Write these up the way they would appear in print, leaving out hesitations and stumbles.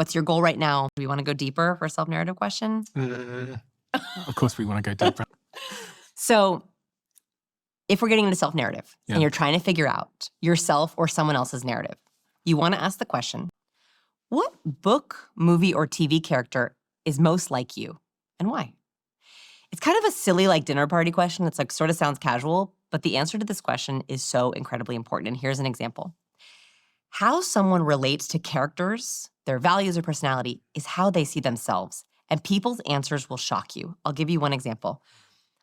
What's your goal right now? Do we want to go deeper for a self-narrative question? Of course we want to go deeper. So if we're getting into self-narrative Yeah. and you're trying to figure out yourself or someone else's narrative, you want to ask the question, what book, movie, or TV character is most like you and why? It's kind of a silly like dinner party question. It's like sort of sounds casual, but the answer to this question is so incredibly important. And here's an example. How someone relates to characters, their values or personality, is how they see themselves. And people's answers will shock you. I'll give you one example.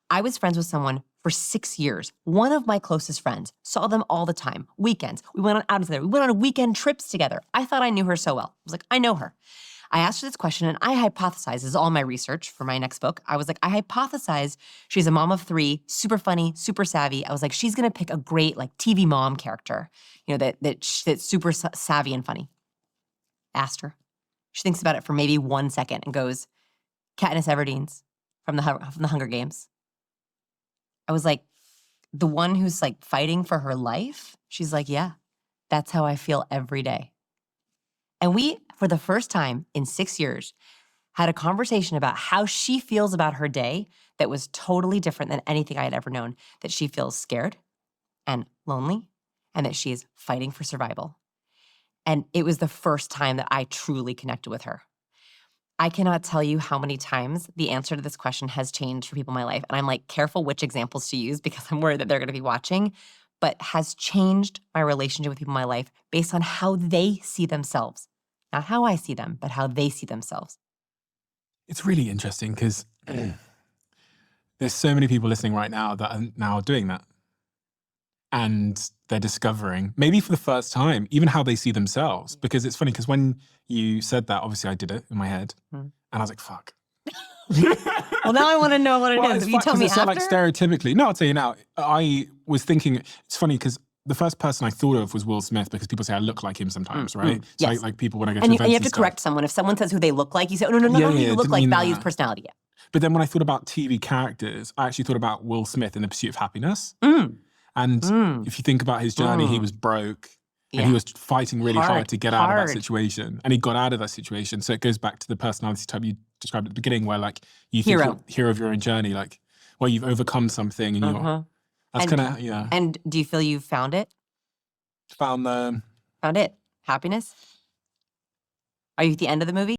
I was friends with someone for 6 years. One of my closest friends. Saw them all the time. Weekends. We went on outings together. We went on weekend trips together. I thought I knew her so well. I was like, I know her. I asked her this question and I hypothesized, this is all my research for my next book. I was like, I hypothesize she's a mom of 3, super funny, super savvy. I was like, she's gonna pick a great like TV mom character, you know, that's super savvy and funny. Asked her. She thinks about it for maybe 1 second and goes, Katniss Everdeen's from the Hunger Games. I was like, the one who's like fighting for her life? She's like, yeah, that's how I feel every day. And we, for the first time in 6 years, had a conversation about how she feels about her day that was totally different than anything I had ever known, that she feels scared and lonely and that she is fighting for survival. And it was the first time that I truly connected with her. I cannot tell you how many times the answer to this question has changed for people in my life. And I'm like careful which examples to use because I'm worried that they're going to be watching, but has changed my relationship with people in my life based on how they see themselves. Not how I see them, but how they see themselves. It's really interesting because there's so many people listening right now that are now doing that. And they're discovering, maybe for the first time, even how they see themselves. Because it's funny, because when you said that, obviously I did it in my head. And I was like, fuck. Well, now I want to know what it is. Will you tell me it's after? not like stereotypically. No, I'll tell you now. I was thinking, it's funny because the first person I thought of was Will Smith because people say I look like him sometimes, right? So yes. like people when I go to and events you have to stuff. correct someone. If someone says who they look like, you say, oh, no, who you look like, values, personality. Yeah. But then when I thought about TV characters, I actually thought about Will Smith in The Pursuit of Happiness. And if you think about his journey, he was broke and he was fighting really hard to get out of that situation. And he got out of that situation. So it goes back to the personality type you described at the begining where like you think you're hero of your own journey, like where you've overcome something and you're, that's kind of, yeah. And do you feel you've found it? Found it. Happiness? Are you at the end of the movie?